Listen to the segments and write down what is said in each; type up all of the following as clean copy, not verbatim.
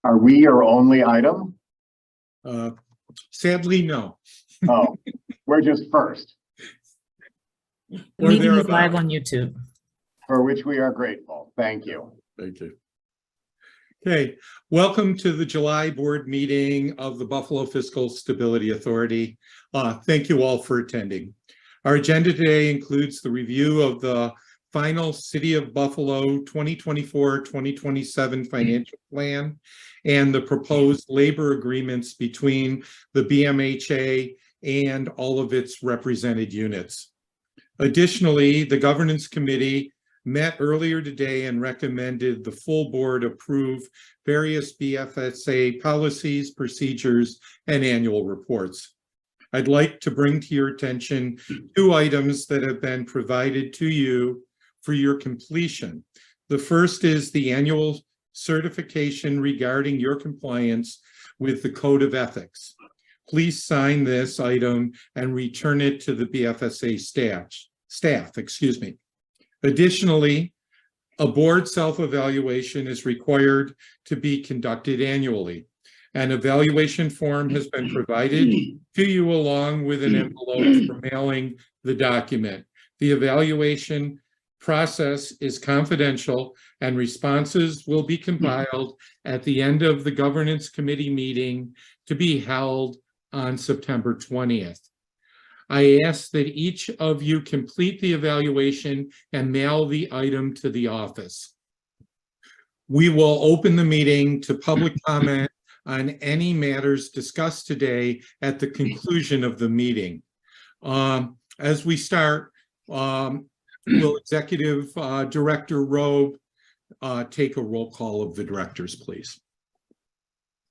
Are we our only item? Sadly, no. Oh, we're just first, The Or meeting is thereabout. live on YouTube. for which we are grateful. Thank you. Thank you. Okay, welcome to the July board meeting of the Buffalo Fiscal Stability Authority. Thank you all for attending. Our agenda today includes the review of the final City of Buffalo 2024-2027 financial plan and the proposed labor agreements between the BMHA and all of its represented units. Additionally, the governance committee met earlier today and recommended the full board approve various BFSA policies, procedures, and annual reports. I'd like to bring to your attention 2 items that have been provided to you for your completion. The first is the annual certification regarding your compliance with the Code of Ethics. Please sign this item and return it to the BFSA staff. Additionally, a board self-evaluation is required to be conducted annually. An evaluation form has been provided to you along with an envelope for mailing the document. The evaluation process is confidential and responses will be compiled at the end of the governance committee meeting to be held on September 20th. I ask that each of you complete the evaluation and mail the item to the office. We will open the meeting to public comment on any matters discussed today at the conclusion of the meeting. As we start, will Executive Director Robe take a roll call of the directors, please?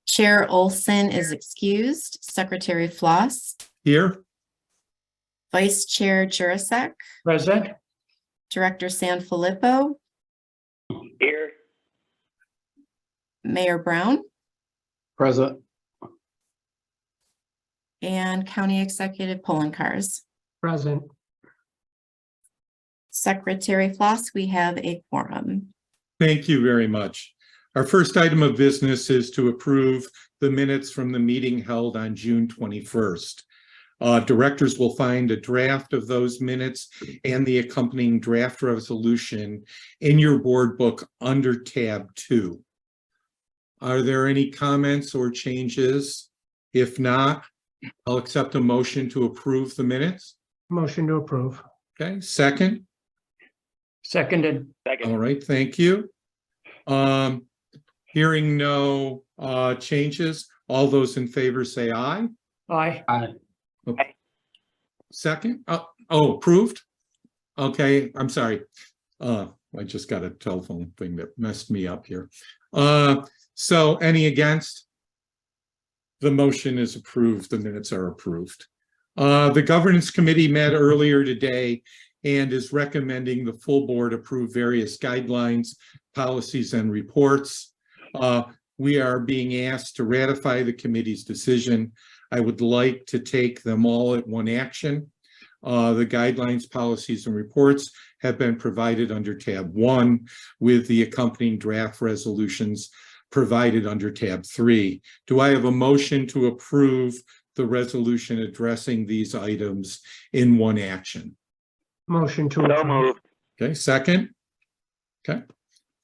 Chair Olson is excused. Secretary Floss. Here. Vice Chair Jurasek. Present. Director Sanfilippo. Here. Mayor Brown. Present. And County Executive Polenkars. Present. Secretary Floss, we have a quorum. Thank you very much. Our first item of business is to approve the minutes from the meeting held on June 21st. Directors will find a draft of those minutes and the accompanying draft resolution in your board book under tab 2. Are there any comments or changes? If not, I'll accept a motion to approve the minutes. Motion to approve. Okay, second. Seconded. All right, thank you. Hearing no changes, all those in favor say aye. Aye. Aye. Second, approved. Okay, I'm sorry. I just got a telephone thing that messed me up here. So any against? The motion is approved. The minutes are approved. The governance committee met earlier today and is recommending the full board approve various guidelines, policies, and reports. We are being asked to ratify the committee's decision. I would like to take them all at one action. The guidelines, policies, and reports have been provided under tab 1 with the accompanying draft resolutions provided under tab 3. Do I have a motion to approve the resolution addressing these items in one action? Motion to approve. Okay, second. Okay,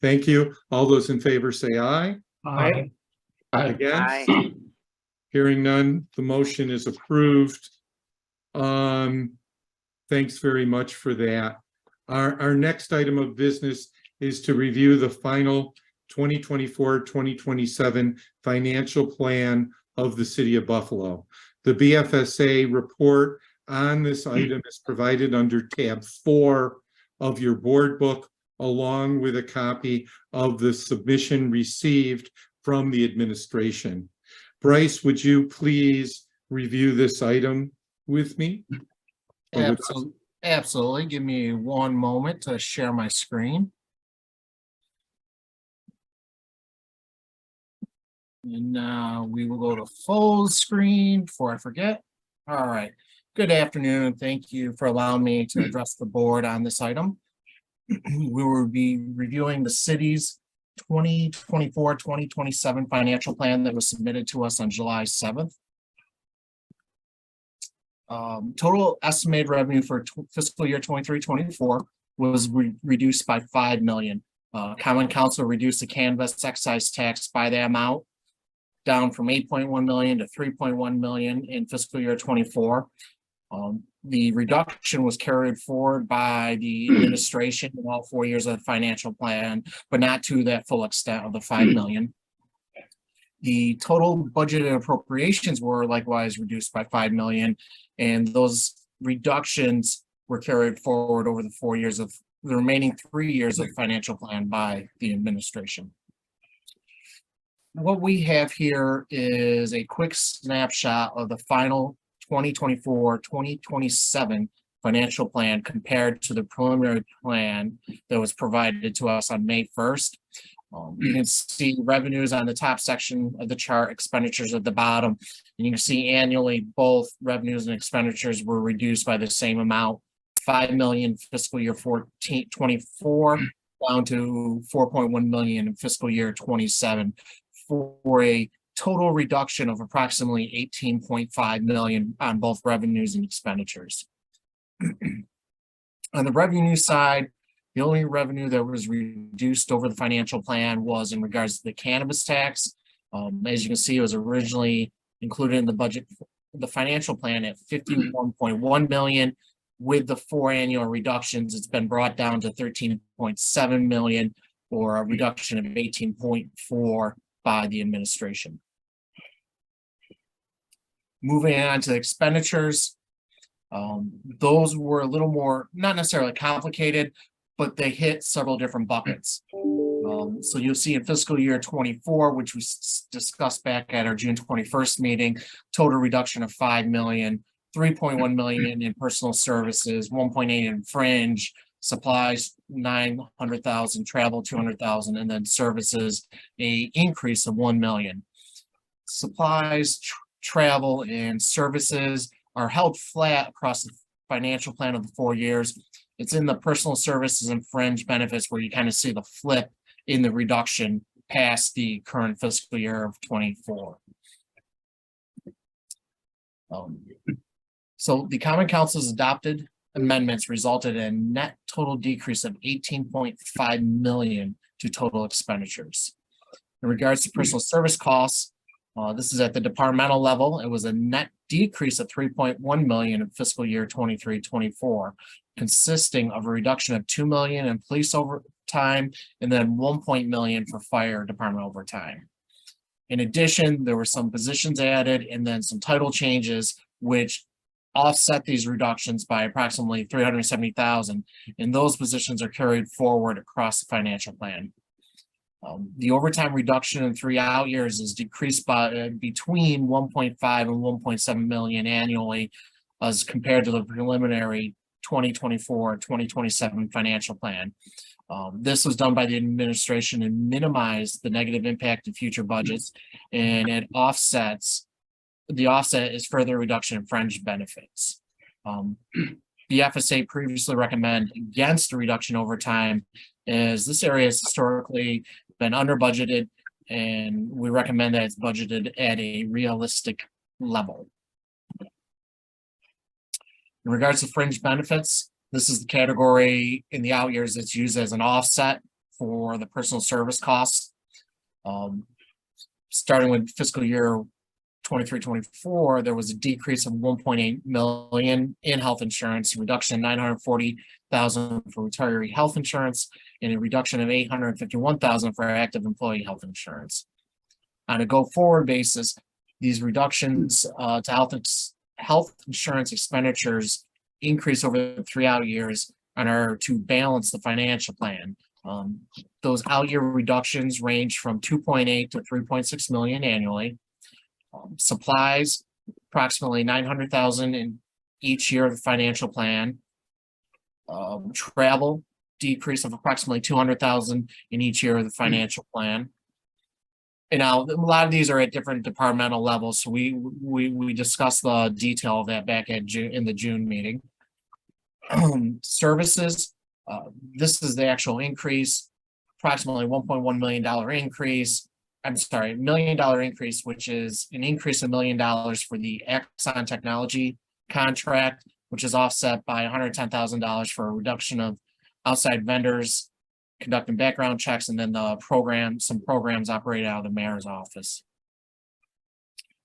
thank you. All those in favor say aye. Aye. Against? Hearing none, the motion is approved. Thanks very much for that. Our next item of business is to review the final 2024-2027 financial plan of the City of Buffalo. The BFSA report on this item is provided under tab 4 of your board book, along with a copy of the submission received from the administration. Bryce, would you please review this item with me? Absolutely. Give me one moment to share my screen. And now we will go to full screen before I forget. All right. Good afternoon. Thank you for allowing me to address the board on this item. We will be reviewing the city's 2024-2027 financial plan that was submitted to us on July 7th. Total estimated revenue for fiscal year 23-24 was reduced by 5 million. Common Council reduced the cannabis excise tax by that amount, down from 8.1 million to 3.1 million in fiscal year 24. The reduction was carried forward by the administration in all 4 years of the financial plan, but not to that full extent of the 5 million. The total budgeted appropriations were likewise reduced by 5 million, and those reductions were carried forward over the 4 years of the remaining 3 years of financial plan by the administration. What we have here is a quick snapshot of the final 2024-2027 financial plan compared to the preliminary plan that was provided to us on May 1st. You can see revenues on the top section of the chart, expenditures at the bottom, and you can see annually both revenues and expenditures were reduced by the same amount, 5 million fiscal year 24 down to 4.1 million in fiscal year 27 for a total reduction of approximately 18.5 million on both revenues and expenditures. On the revenue side, the only revenue that was reduced over the financial plan was in regards to the cannabis tax. As you can see, it was originally included in the budget, the financial plan at 51.1 million. With the 4 annual reductions, it's been brought down to 13.7 million, or a reduction of 18.4 by the administration. Moving on to expenditures, those were a little more, not necessarily complicated, but they hit several different buckets. So you'll see in fiscal year 24, which we discussed back at our June 21st meeting, total reduction of 5 million, 3.1 million in personal services, 1.8 in fringe, supplies 900,000, travel 200,000, and then services a increase of 1 million. Supplies, travel, and services are held flat across the financial plan of the 4 years. It's in the personal services and fringe benefits where you kind of see the flip in the reduction past the current fiscal year of 24. So the Common Council's adopted amendments resulted in a net total decrease of 18.5 million to total expenditures. In regards to personal service costs, this is at the departmental level. It was a net decrease of 3.1 million in fiscal year 23-24, consisting of a reduction of 2 million in police overtime and then 1 million for fire department overtime. In addition, there were some positions added and then some title changes, which offset these reductions by approximately 370,000, and those positions are carried forward across the financial plan. The overtime reduction in 3 out years is decreased by between 1.5 and 1.7 million annually as compared to the preliminary 2024-2027 financial plan. This was done by the administration and minimize the negative impact of future budgets, and it offsets. The offset is further reduction in fringe benefits. BFSA previously recommended against a reduction over time, as this area has historically been under budgeted, and we recommend that it's budgeted at a realistic level. In regards to fringe benefits, this is the category in the out years that's used as an offset for the personal service costs. Starting with fiscal year 23-24, there was a decrease of 1.8 million in health insurance, a reduction of 940,000 for retiree health insurance, and a reduction of 851,000 for active employee health insurance. On a go-forward basis, these reductions to health insurance expenditures increase over the 3 out years and are to balance the financial plan. Those out year reductions range from 2.8 to 3.6 million annually. Supplies, approximately 900,000 in each year of the financial plan. Travel, decrease of approximately 200,000 in each year of the financial plan. And now a lot of these are at different departmental levels, so we discussed the detail of that back at in the June meeting. Services, this is the actual increase approximately $1.1 million increase. I'm sorry, $1 million increase, which is an increase of $1 million for the Axon Technology contract, which is offset by $110,000 for a reduction of outside vendors conducting background checks, and then some programs operated out of the mayor's office.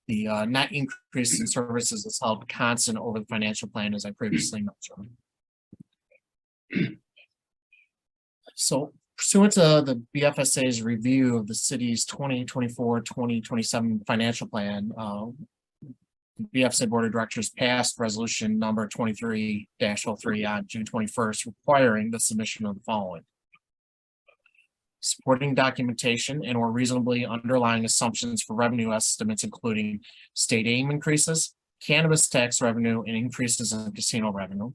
The net increase in services is held constant over the financial plan, as I previously mentioned. So pursuant to the BFSA's review of the city's 2024-2027 financial plan, the BFSA Board of Directors passed resolution number 23-03 on June 21st, requiring the submission of the following: supporting documentation and or reasonably underlying assumptions for revenue estimates, including state aim increases, cannabis tax revenue, and increases in casino revenue.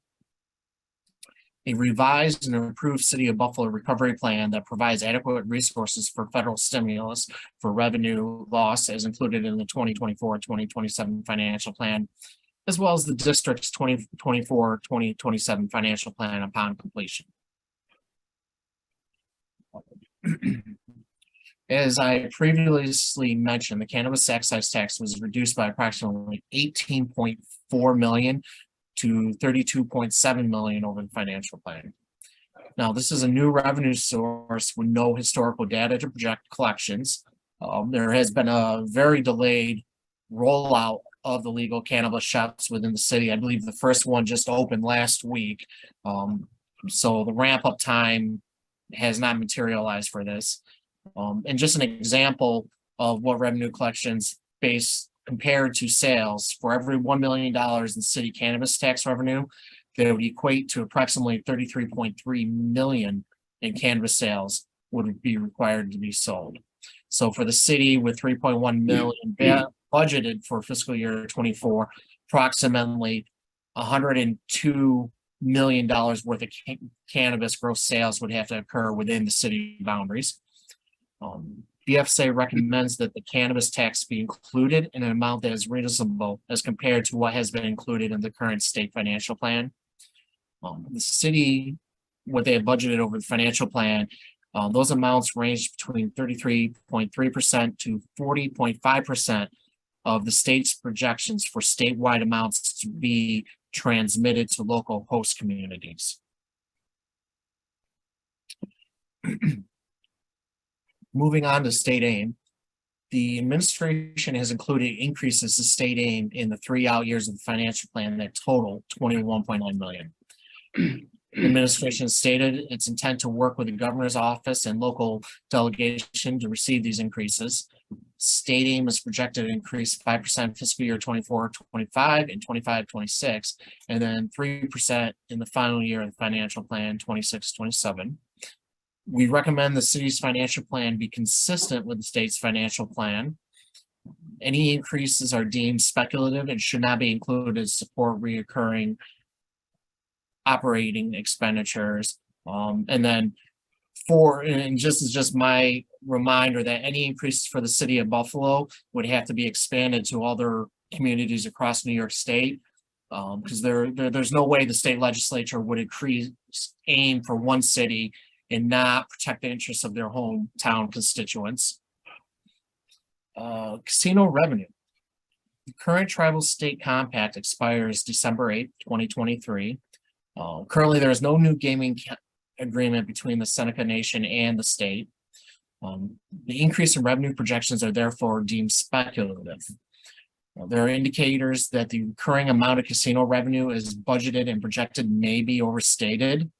A revised and improved City of Buffalo recovery plan that provides adequate resources for federal stimulus for revenue loss as included in the 2024-2027 financial plan, as well as the district's 2024-2027 financial plan upon completion. As I previously mentioned, the cannabis excise tax was reduced by approximately $18.4 million to $32.7 million over the financial plan. Now, this is a new revenue source with no historical data to project collections. There has been a very delayed rollout of the legal cannabis shops within the city. I believe the first one just opened last week. So the ramp up time has not materialized for this. And just an example of what revenue collections base compared to sales, for every $1 million in city cannabis tax revenue, that would equate to approximately 33.3 million in cannabis sales would be required to be sold. So for the city with 3.1 million budgeted for fiscal year 24, approximately $102 million worth of cannabis gross sales would have to occur within the city boundaries. BFSA recommends that the cannabis tax be included in an amount that is reasonable as compared to what has been included in the current state financial plan. The city, what they have budgeted over the financial plan, those amounts range between 33.3% to 40.5% of the state's projections for statewide amounts to be transmitted to local host communities. Moving on to state aim, the administration has included increases to state aim in the 3 out years of the financial plan that total $21.9 million. The administration stated its intent to work with the governor's office and local delegation to receive these increases. State aim is projected to increase 5% fiscal year 24-25 and 25-26, and then 3% in the final year of the financial plan 26-27. We recommend the city's financial plan be consistent with the state's financial plan. Any increases are deemed speculative and should not be included to support reoccurring operating expenditures. And then just my reminder that any increases for the city of Buffalo would have to be expanded to other communities across New York State, because there's no way the state legislature would increase aim for one city and not protect the interests of their hometown constituents. Casino revenue. The current tribal state compact expires December 8th, 2023. Currently, there is no new gaming agreement between the Seneca Nation and the state. The increase in revenue projections are therefore deemed speculative. There are indicators that the recurring amount of casino revenue is budgeted and projected may be overstated.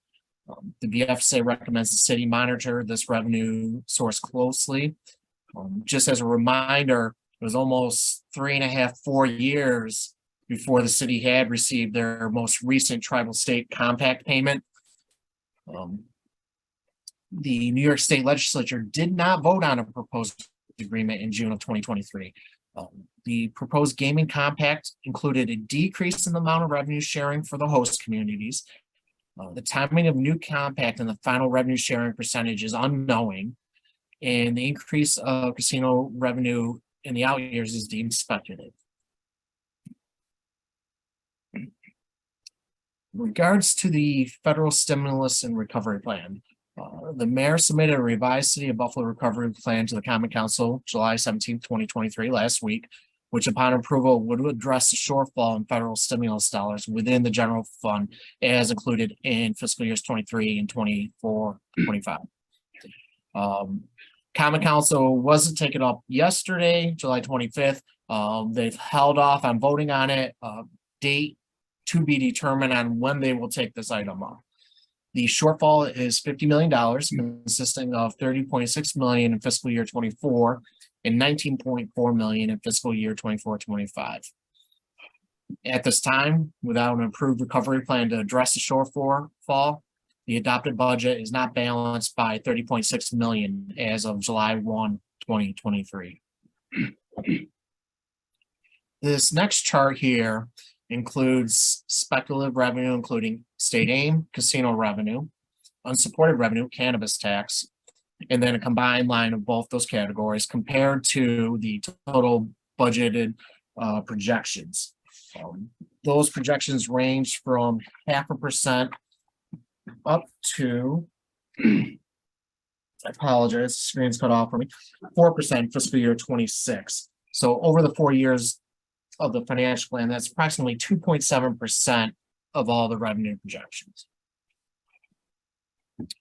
The BFSA recommends the city monitor this revenue source closely. Just as a reminder, it was almost 3.5-4 years before the city had received their most recent tribal state compact payment. The New York State Legislature did not vote on a proposed agreement in June of 2023. The proposed gaming compact included a decrease in the amount of revenue sharing for the host communities. The timing of new compact and the final revenue sharing percentage is unknowing, and the increase of casino revenue in the out years is deemed speculative. In regards to the federal stimulus and recovery plan, The mayor submitted a revised City of Buffalo recovery plan to the Common Council July 17th, 2023, last week, which upon approval would address the shortfall in federal stimulus dollars within the general fund as included in fiscal years 23 and 24, 25. Common Council wasn't taken up yesterday, July 25th. They've held off on voting on it. Date to be determined on when they will take this item up. The shortfall is $50 million, consisting of $30.6 million in fiscal year 24 and $19.4 million in fiscal year 24-25. At this time, without an approved recovery plan to address the shortfall, the adopted budget is not balanced by $30.6 million as of July 1, 2023. This next chart here includes speculative revenue, including state aim, casino revenue, unsupported revenue, cannabis tax, and then a combined line of both those categories compared to the total budgeted projections. Those projections range from 0.5% up to, I apologize, the screen's cut off for me, 4% fiscal year 26. So over the 4 years of the financial plan, that's approximately 2.7% of all the revenue projections.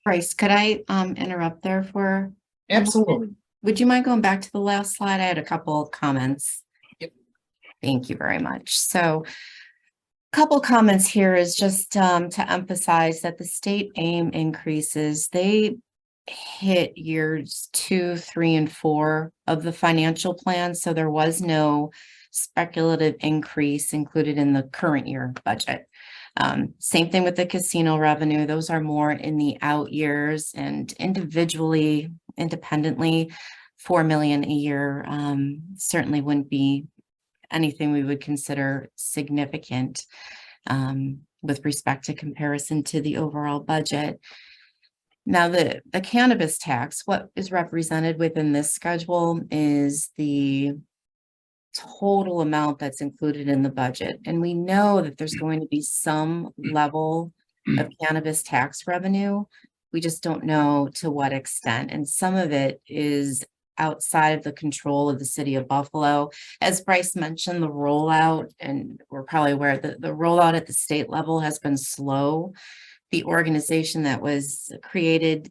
Bryce, could I interrupt there for? Absolutely. Would you mind going back to the last slide? I had a couple of comments. Yep. Thank you very much. So a couple comments here is just to emphasize that the state aim increases, they hit years 2, 3, and 4 of the financial plan. So there was no speculative increase included in the current year budget. Same thing with the casino revenue. Those are more in the out years, and independently, $4 million a year certainly wouldn't be anything we would consider significant with respect to comparison to the overall budget. Now, the cannabis tax, what is represented within this schedule is the total amount that's included in the budget. And we know that there's going to be some level of cannabis tax revenue. We just don't know to what extent. And some of it is outside of the control of the City of Buffalo. As Bryce mentioned, the rollout, and we're probably aware that the rollout at the state level has been slow. The organization that was created,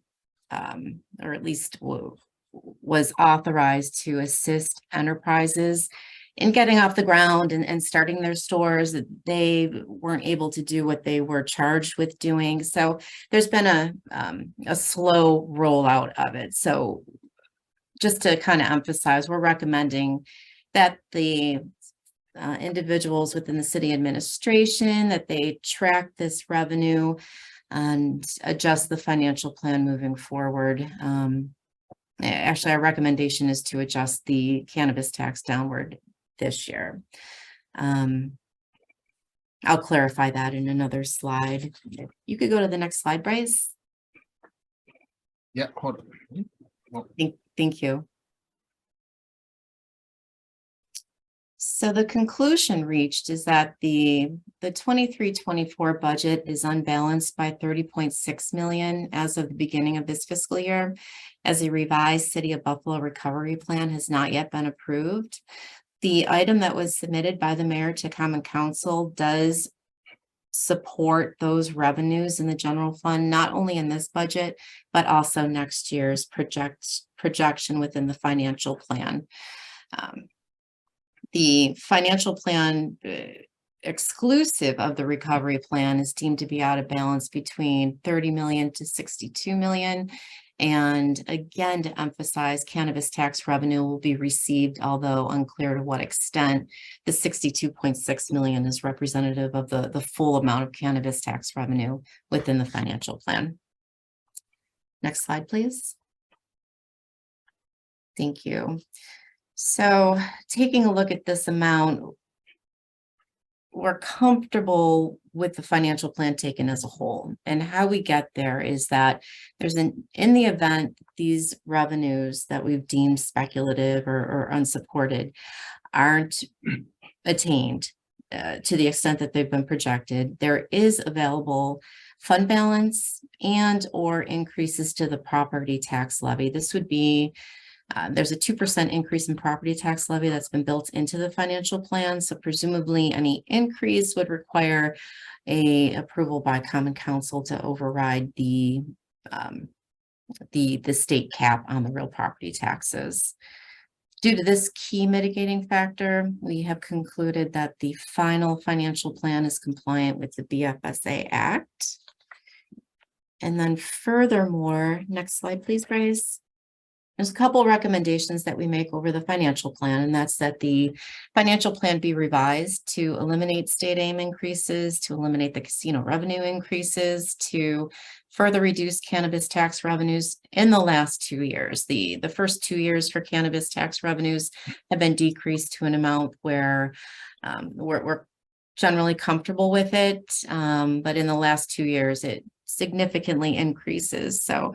or at least was authorized to assist enterprises in getting off the ground and starting their stores, they weren't able to do what they were charged with doing. So there's been a slow rollout of it. So just to kind of emphasize, we're recommending that the individuals within the city administration, that they track this revenue and adjust the financial plan moving forward. Actually, our recommendation is to adjust the cannabis tax downward this year. I'll clarify that in another slide. You could go to the next slide, Bryce. Yeah, hold on. Thank you. So the conclusion reached is that the 23-24 budget is unbalanced by 30.6 million as of the beginning of this fiscal year, as a revised City of Buffalo recovery plan has not yet been approved. The item that was submitted by the mayor to Common Council does support those revenues in the general fund, not only in this budget, but also next year's projection within the financial plan. The financial plan exclusive of the recovery plan is deemed to be out of balance between 30 million to 62 million. And again, to emphasize, cannabis tax revenue will be received, although unclear to what extent. The 62.6 million is representative of the full amount of cannabis tax revenue within the financial plan. Next slide, please. Thank you. So taking a look at this amount, we're comfortable with the financial plan taken as a whole. And how we get there is that there's in the event these revenues that we've deemed speculative or unsupported aren't attained, to the extent that they've been projected. There is available fund balance and or increases to the property tax levy. This would be, there's a 2% increase in property tax levy that's been built into the financial plan. So presumably any increase would require a approval by common council to override the state cap on the real property taxes. Due to this key mitigating factor, we have concluded that the final financial plan is compliant with the BFSA Act. And then furthermore, next slide, please, Grace. There's a couple recommendations that we make over the financial plan, and that's that the financial plan be revised to eliminate state aim increases, to eliminate the casino revenue increases, to further reduce cannabis tax revenues in the last 2 years. The first 2 years for cannabis tax revenues have been decreased to an amount where we're generally comfortable with it. But in the last 2 years, it significantly increases. So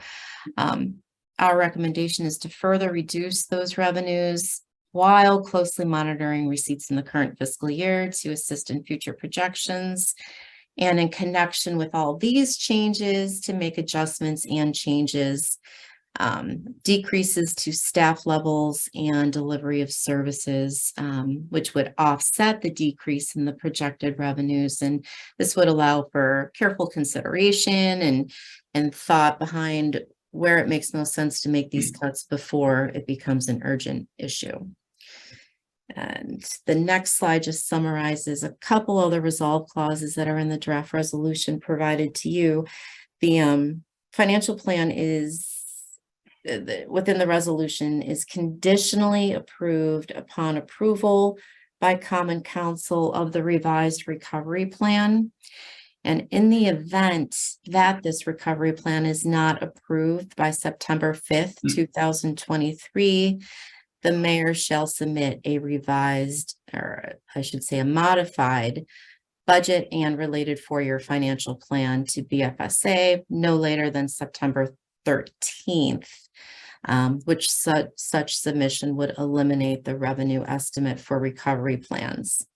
our recommendation is to further reduce those revenues while closely monitoring receipts in the current fiscal year to assist in future projections. And in connection with all these changes, to make adjustments and changes, decreases to staff levels and delivery of services, which would offset the decrease in the projected revenues. And this would allow for careful consideration and thought behind where it makes most sense to make these cuts before it becomes an urgent issue. And the next slide just summarizes a couple other resolve clauses that are in the draft resolution provided to you. The financial plan is within the resolution is conditionally approved upon approval by common council of the revised recovery plan. And in the event that this recovery plan is not approved by September 5th, 2023, the mayor shall submit a revised, or I should say a modified, budget and related four-year financial plan to BFSA no later than September 13th, which such submission would eliminate the revenue estimate for recovery plans.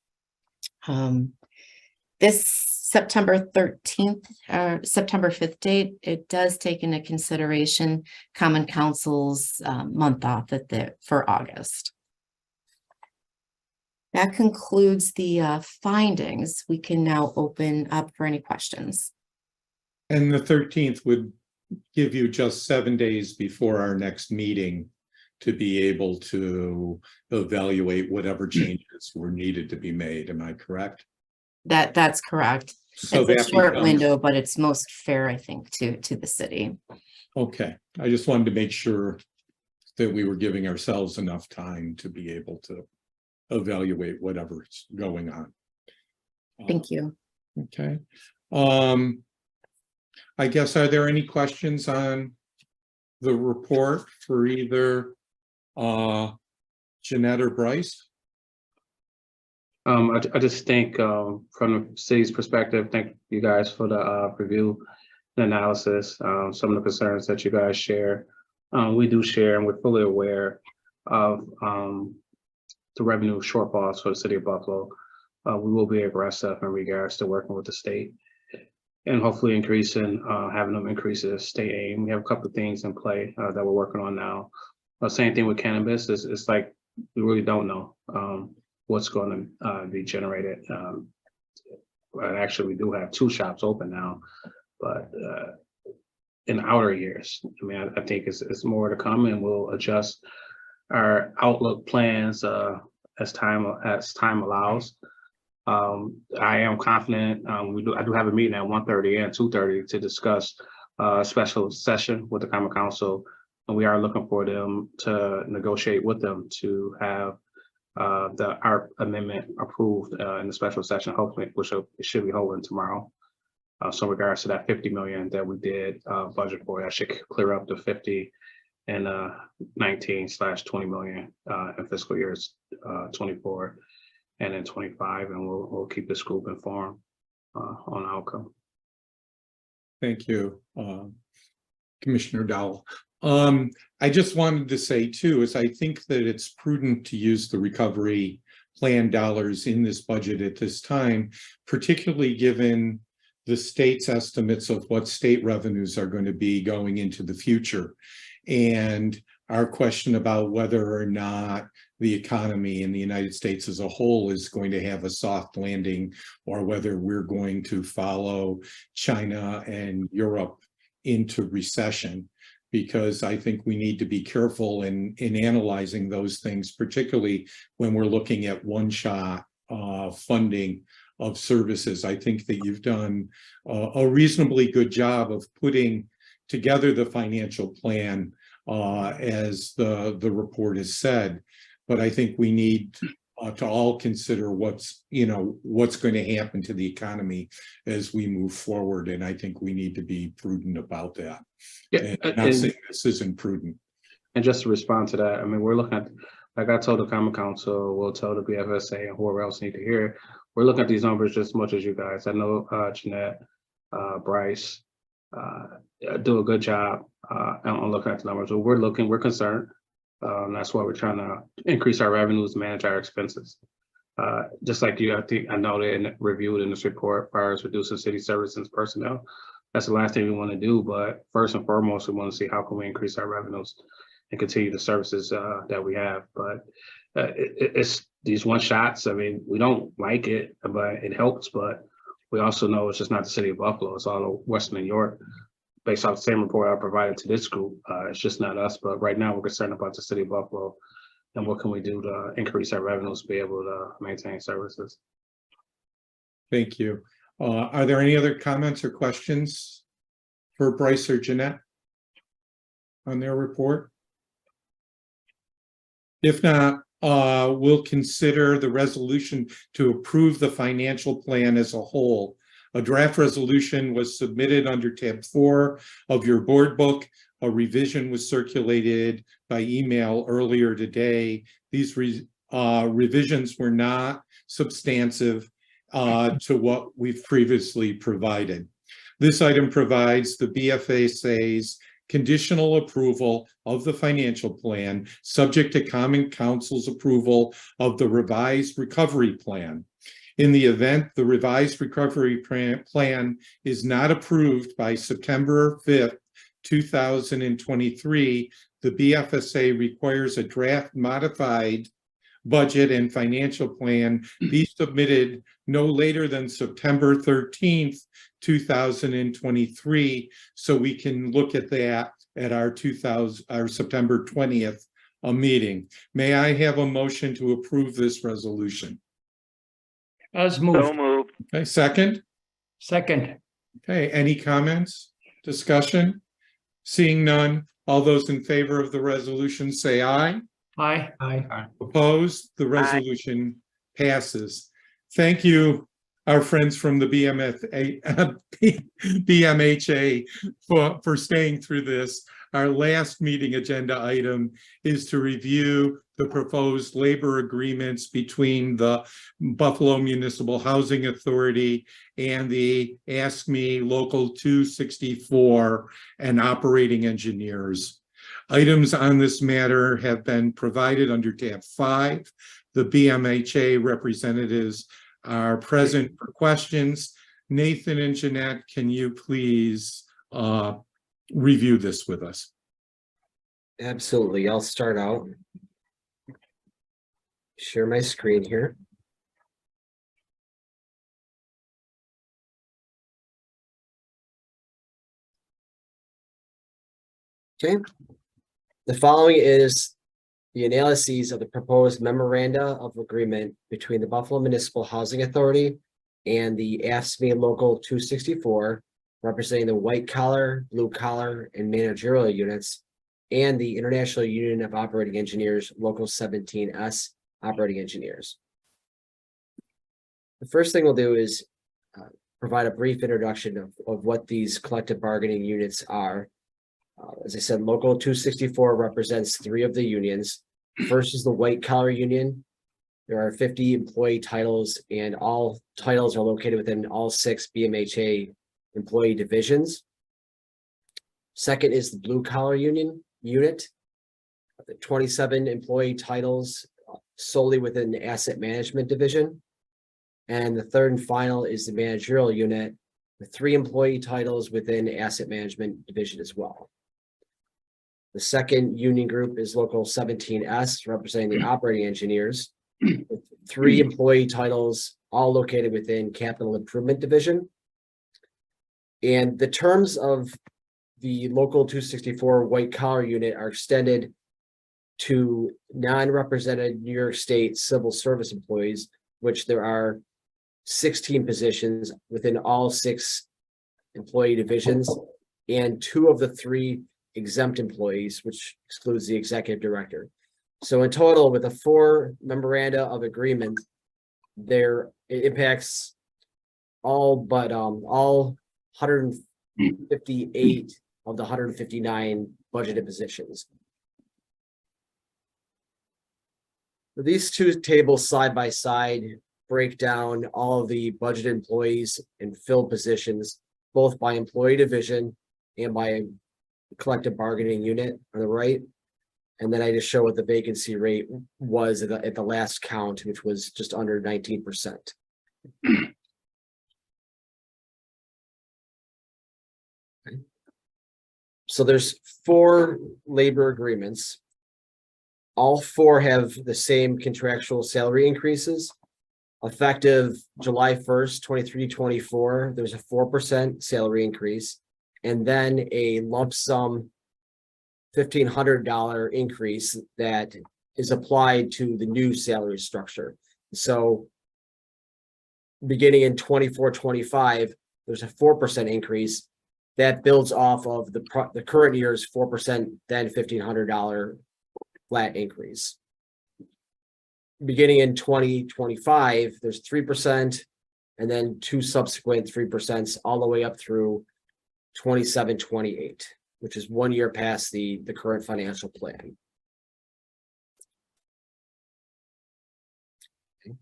This September 13th, September 5th date, it does take into consideration Common Council's month off for August. That concludes the findings. We can now open up for any questions. And the 13th would give you just 7 days before our next meeting to be able to evaluate whatever changes were needed to be made. Am I correct? That's correct. So It's a that short becomes- window, but it's most fair, I think, to the city. Okay, I just wanted to make sure that we were giving ourselves enough time to be able to evaluate whatever's going on. Thank you. Okay. I guess, are there any questions on the report for either Jeanette or Bryce? I just think from the city's perspective, thank you guys for the review and analysis. Some of the concerns that you guys share, we do share, and we're fully aware of the revenue shortfalls for the city of Buffalo. We will be aggressive in regards to working with the state and hopefully having them increase the state aim. We have a couple of things in play that we're working on now. Same thing with cannabis. It's like we really don't know what's going to be generated. Actually, we do have 2 shops open now, but in outer years, I mean, I think it's more to come, and we'll adjust our outlook plans as time allows. I am confident. I do have a meeting at 1:30 and 2:30 to discuss a special session with the Common Council, and we are looking for them to negotiate with them to have our amendment approved in the special session, hopefully, which it should be holding tomorrow. So in regards to that 50 million that we did budget for, that should clear up to 50 and 19/20 million in fiscal years 24 and then 25, and we'll keep this group informed on outcome. Thank you, Commissioner Dowell. I just wanted to say too, is I think that it's prudent to use the recovery plan dollars in this budget at this time, particularly given the state's estimates of what state revenues are going to be going into the future. And our question about whether or not the economy in the United States as a whole is going to have a soft landing, or whether we're going to follow China and Europe into recession. Because I think we need to be careful in analyzing those things, particularly when we're looking at one-shot funding of services. I think that you've done a reasonably good job of putting together the financial plan, as the report has said. But I think we need to all consider what's going to happen to the economy as we move forward. And I think we need to be prudent about that. Yeah, And not saying this isn't prudent. and just to respond to that, I mean, we're looking at, like I told the Common Council, we'll tell the BFSA and whoever else need to hear it. We're looking at these numbers just as much as you guys. I know Jeanette, Bryce do a good job on looking at the numbers. But we're concerned. That's why we're trying to increase our revenues, manage our expenses. Just like you, I know they reviewed in this report, as far as reducing city services personnel. That's the last thing we want to do. But first and foremost, we want to see how can we increase our revenues and continue the services that we have. But it's these one shots. I mean, we don't like it, but it helps. But we also know it's just not the city of Buffalo. It's all of Western New York. Based off the same report I provided to this group, it's just not us. But right now, we're concerned about the city of Buffalo and what can we do to increase our revenues to be able to maintain services. Thank you. Are there any other comments or questions for Bryce or Jeanette on their report? If not, we'll consider the resolution to approve the financial plan as a whole. A draft resolution was submitted under tab 4 of your board book. A revision was circulated by email earlier today. These revisions were not substantive to what we've previously provided. This item provides the BFSA's conditional approval of the financial plan, subject to Common Council's approval of the revised recovery plan. In the event the revised recovery plan is not approved by September 5th, 2023, the BFSA requires a draft modified budget and financial plan be submitted no later than September 13th, 2023, so we can look at that at our September 20th meeting. May I have a motion to approve this resolution? As moved. Okay, second? Second. Okay, any comments, discussion? Seeing none, all those in favor of the resolution say aye. Aye. Aye. Opposed, the resolution passes. Thank you, our friends from the BMHA for staying through this. Our last meeting agenda item is to review the proposed labor agreements between the Buffalo Municipal Housing Authority and the ASME Local 264 and operating engineers. Items on this matter have been provided under tab 5. The BMHA representatives are present for questions. Nathan and Jeanette, can you please review this with us? Absolutely. I'll start out. Share my screen here. Okay. The following is the analyses of the proposed memoranda of agreement between the Buffalo Municipal Housing Authority and the AFSCME Local 264, representing the white collar, blue collar, and managerial units, and the International Union of Operating Engineers, Local 17S operating engineers. The first thing we'll do is provide a brief introduction of what these collective bargaining units are. As I said, Local 264 represents 3 of the unions. First is the white collar union. There are 50 employee titles, and all titles are located within all 6 BMHA employee divisions. Second is the blue collar unit. The 27 employee titles, solely within the asset management division. And the third and final is the managerial unit with 3 employee titles within the asset management division as well. The second union group is local 17S, representing the operating engineers, with 3 employee titles, all located within capital improvement division. And the terms of the local 264 white collar unit are extended to non-represented New York State civil service employees, which there are 16 positions within all 6 employee divisions, and 2 of the 3 exempt employees, which excludes the executive director. So in total, with the 4 memoranda of agreement, it impacts all but all 158 of the 159 budgeted positions. These 2 tables side by side break down all of the budgeted employees and filled positions, both by employee division and by collective bargaining unit on the right. And then I just show what the vacancy rate was at the last count, which was just under 19%. So there's 4 labor agreements. All 4 have the same contractual salary increases. Effective July 1st, 23-24, there's a 4% salary increase, and then a lump sum $1,500 increase that is applied to the new salary structure. So beginning in 24-25, there's a 4% increase that builds off of the current year's 4%, then $1,500 flat increase. Beginning in 2025, there's 3%, and then 2 subsequent 3% all the way up through 27-28, which is 1 year past the current financial plan. Okay.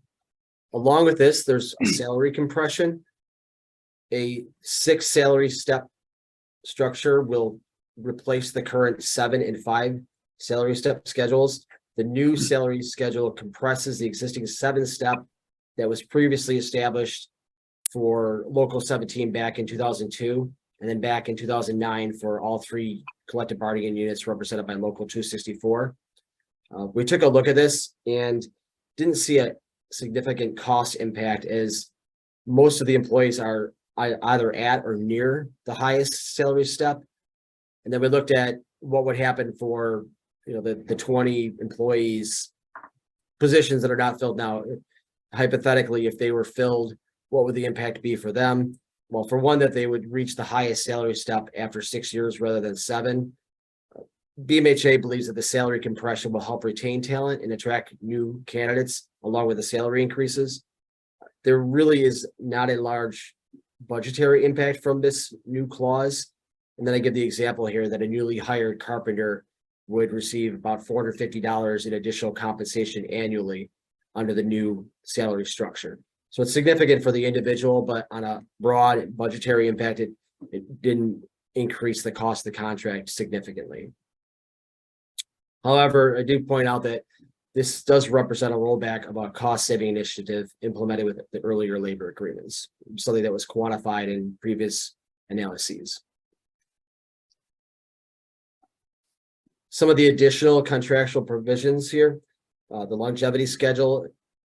Along with this, there's a salary compression. A 6 salary step structure will replace the current 7 and 5 salary step schedules. The new salary schedule compresses the existing 7-step that was previously established for local 17 back in 2002, and then back in 2009 for all 3 collective bargaining units represented by local 264. We took a look at this and didn't see a significant cost impact, as most of the employees are either at or near the highest salary step. And then we looked at what would happen for the 20 employees positions that are not filled now. Hypothetically, if they were filled, what would the impact be for them? Well, for one, that they would reach the highest salary step after 6 years rather than 7. BMHA believes that the salary compression will help retain talent and attract new candidates along with the salary increases. There really is not a large budgetary impact from this new clause. And then I give the example here that a newly hired carpenter would receive about $450 in additional compensation annually under the new salary structure. So it's significant for the individual, but on a broad budgetary impact, it didn't increase the cost of the contract significantly. However, I do point out that this does represent a rollback of a cost-saving initiative implemented with the earlier labor agreements, something that was quantified in previous analyses. Some of the additional contractual provisions here, the longevity schedule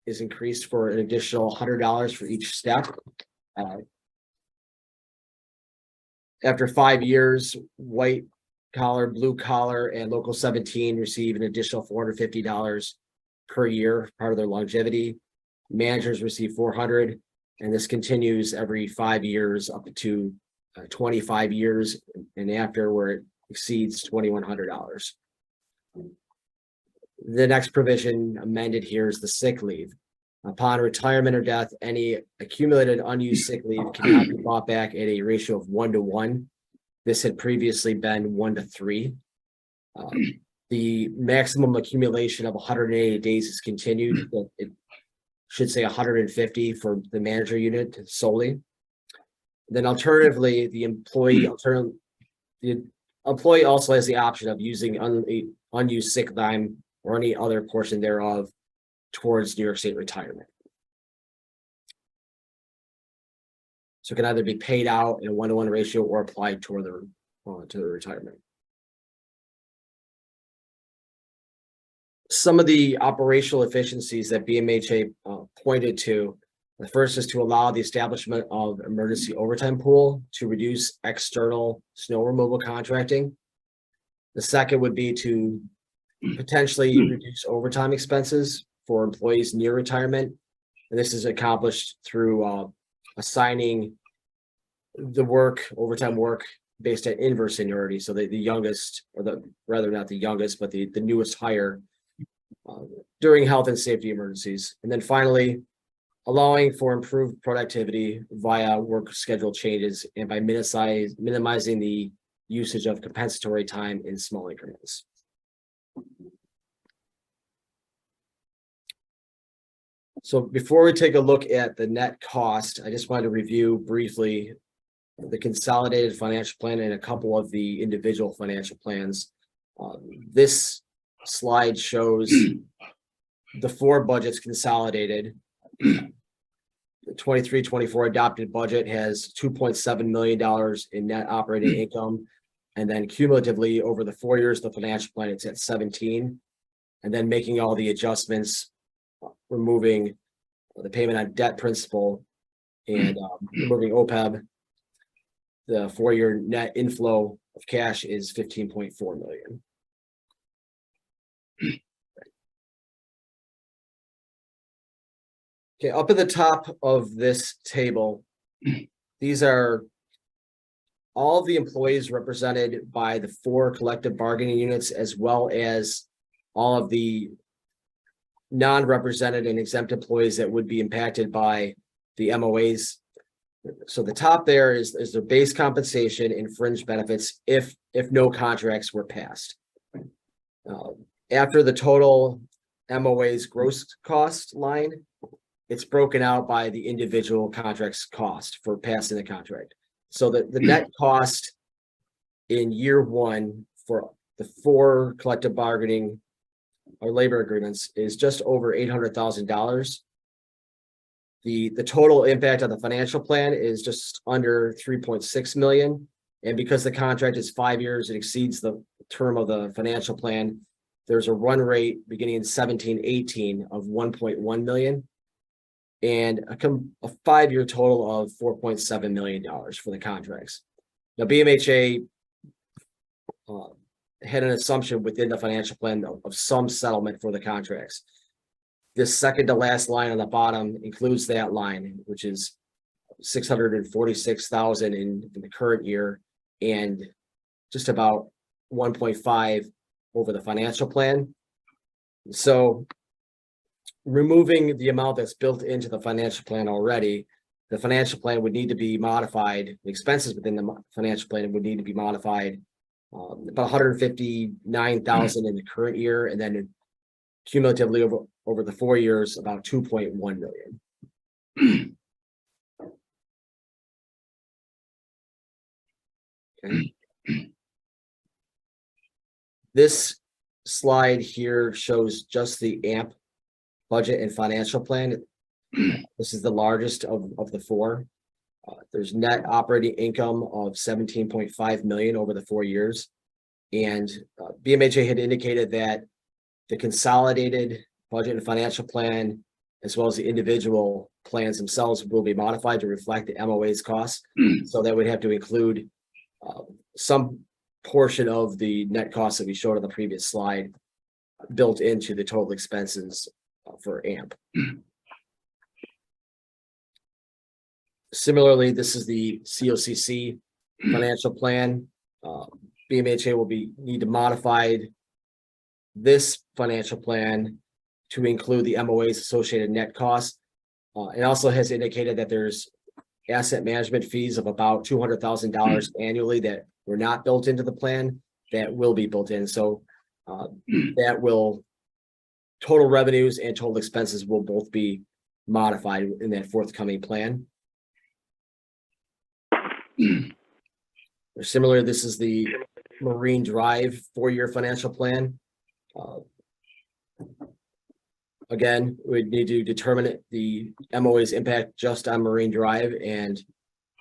is increased for an additional $100 for each step. After 5 years, white collar, blue collar, and local 17 receive an additional $450 per year, part of their longevity. Managers receive $400, and this continues every 5 years up to 25 years and after, where it exceeds $2,100. The next provision amended here is the sick leave. Upon retirement or death, any accumulated unused sick leave cannot be bought back at a ratio of 1-to-1. This had previously been 1-to-3. The maximum accumulation of 180 days is continued. It should say 150 for the manager unit solely. Then alternatively, the employee also has the option of using unused sick time or any other portion thereof towards New York State retirement. So it can either be paid out in a 1-to-1 ratio or applied toward to the retirement. Some of the operational efficiencies that BMHA pointed to, the first is to allow the establishment of emergency overtime pool to reduce external snow removal contracting. The second would be to potentially reduce overtime expenses for employees near retirement. And this is accomplished through assigning the overtime work based at inverse seniority. So the youngest, or rather not the youngest, but the newest hire during health and safety emergencies. And then finally, allowing for improved productivity via work schedule changes and by minimizing the usage of compensatory time in small increments. So before we take a look at the net cost, I just wanted to review briefly the consolidated financial plan and a couple of the individual financial plans. This slide shows the 4 budgets consolidated. The 23-24 adopted budget has $2.7 million in net operating income. And then cumulatively over the 4 years, the financial plan, it's at 17. And then making all the adjustments, removing the payment on debt principal and removing OPEB, the 4-year net inflow of cash is $15.4 million. Okay, up at the top of this table, these are all of the employees represented by the 4 collective bargaining units, as well as all of the non-represented and exempt employees that would be impacted by the MOAs. So the top there is their base compensation and fringe benefits if no contracts were passed. After the total MOA's gross cost line, it's broken out by the individual contract's cost for passing the contract. So the net cost in year 1 for the 4 collective bargaining or labor agreements is just over $800,000. The total impact on the financial plan is just under 3.6 million. And because the contract is 5 years, it exceeds the term of the financial plan. There's a run rate beginning in 17-18 of 1.1 million. And a 5-year total of $4.7 million for the contracts. Now, BMHA had an assumption within the financial plan of some settlement for the contracts. This second to last line on the bottom includes that line, which is $646,000 in the current year and just about 1.5 over the financial plan. So removing the amount that's built into the financial plan already, the financial plan would need to be modified. The expenses within the financial plan would need to be modified about $159,000 in the current year, and then cumulatively over the 4 years, about $2.1 million. Okay. This slide here shows just the AMP budget and financial plan. This is the largest of the 4. There's net operating income of 17.5 million over the 4 years. And BMHA had indicated that the consolidated budget and financial plan, as well as the individual plans themselves, will be modified to reflect the MOA's costs. So that would have to include some portion of the net costs that we showed on the previous slide built into the total expenses for AMP. Similarly, this is the COCC financial plan. BMHA will need to modify this financial plan to include the MOA's associated net costs. It also has indicated that there's asset management fees of about $200,000 annually that were not built into the plan that will be built in. So that will, total revenues and total expenses will both be modified in that forthcoming plan. Similarly, this is the Marine Drive 4-year financial plan. Again, we need to determine the MOA's impact just on Marine Drive and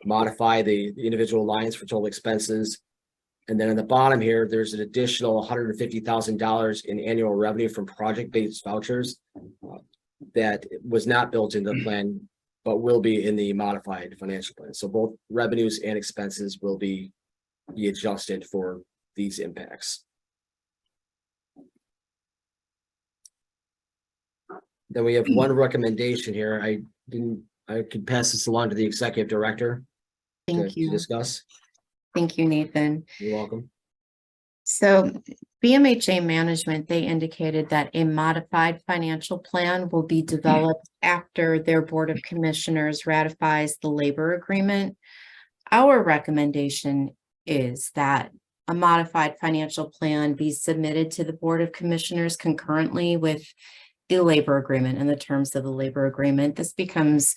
modify the individual lines for total expenses. And then in the bottom here, there's an additional $150,000 in annual revenue from project-based vouchers that was not built into the plan, but will be in the modified financial plan. So both revenues and expenses will be adjusted for these impacts. Then we have one recommendation here. I could pass this along to the executive director to Thank you. discuss. Thank you, Nathan. You're welcome. So BMHA management, they indicated that a modified financial plan will be developed after their Board of Commissioners ratifies the labor agreement. Our recommendation is that a modified financial plan be submitted to the Board of Commissioners concurrently with the labor agreement and the terms of the labor agreement. This becomes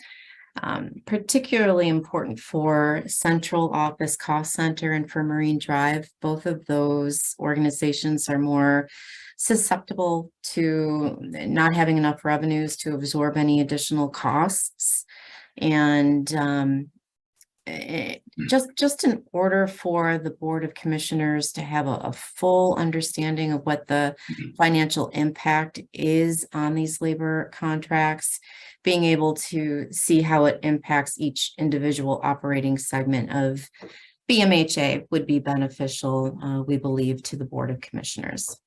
particularly important for Central Office Cost Center and for Marine Drive. Both of those organizations are more susceptible to not having enough revenues to absorb any additional costs. And just in order for the Board of Commissioners to have a full understanding of what the financial impact is on these labor contracts, being able to see how it impacts each individual operating segment of BMHA would be beneficial, we believe, to the Board of Commissioners.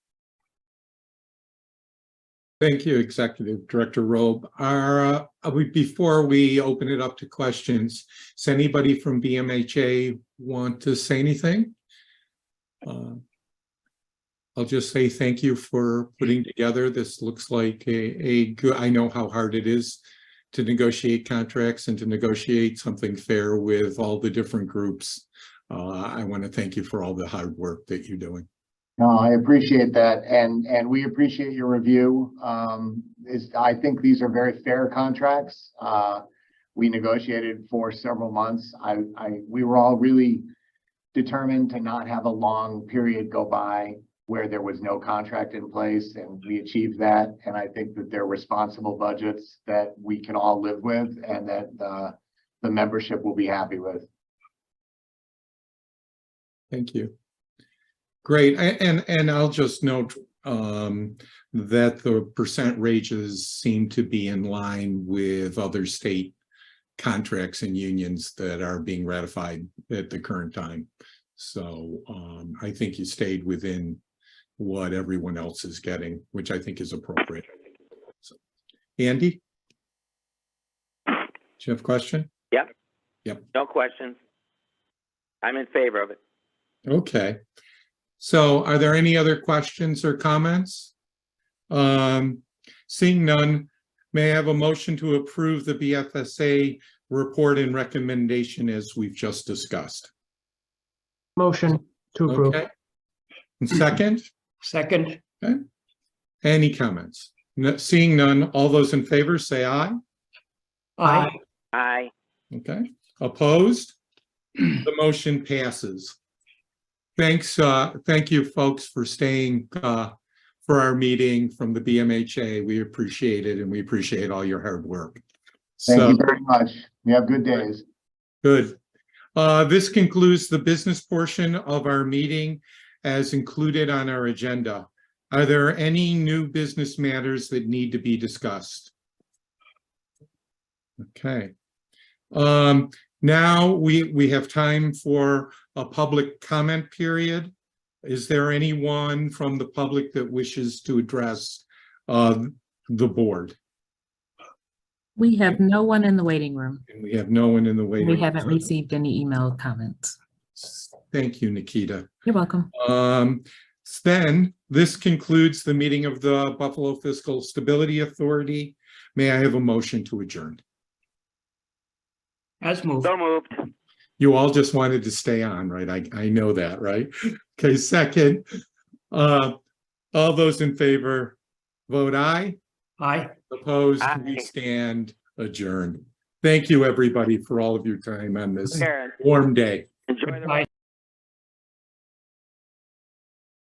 Thank you, Executive Director Robe. Before we open it up to questions, does anybody from BMHA want to say anything? I'll just say thank you for putting together. This looks like a good, I know how hard it is to negotiate contracts and to negotiate something fair with all the different groups. I want to thank you for all the hard work that you're doing. No, I appreciate that, and we appreciate your review. I think these are very fair contracts. We negotiated for several months. We were all really determined to not have a long period go by where there was no contract in place, and we achieved that. And I think that they're responsible budgets that we can all live with, and that the membership will be happy with. Thank you. Great, and I'll just note that the percent ranges seem to be in line with other state contracts and unions that are being ratified at the current time. So I think you stayed within what everyone else is getting, which I think is appropriate. So, Andy? Do you have a question? Yep. Yep. No questions. I'm in favor of it. Okay. So are there any other questions or comments? Seeing none, may I have a motion to approve the BFSA report and recommendation as we've just discussed? Motion to approve. Okay. And second? Second. Okay. Any comments? Seeing none, all those in favor say aye. Aye. Aye. Okay. Opposed? The motion passes. Thanks. Thank you, folks, for staying for our meeting from the BMHA. We appreciate it, and we appreciate all your hard work. Thank you very much. You have good days. Good. This concludes the business portion of our meeting as included on our agenda. Are there any new business matters that need to be discussed? Okay. Now we have time for a public comment period. Is there anyone from the public that wishes to address the board? We have no one in the waiting room. And we have no one in the waiting We room. haven't received any email comments. Thank you, Nikita. You're welcome. Then this concludes the meeting of the Buffalo Fiscal Stability Authority. May I have a motion to adjourn? As moved. So moved. You all just wanted to stay on, right? I know that, right? Okay, second. All those in favor, vote aye. Aye. Opposed, Aye. we stand adjourned. Thank you, everybody, for all of your time on this Karen, warm day. enjoy the. Aye.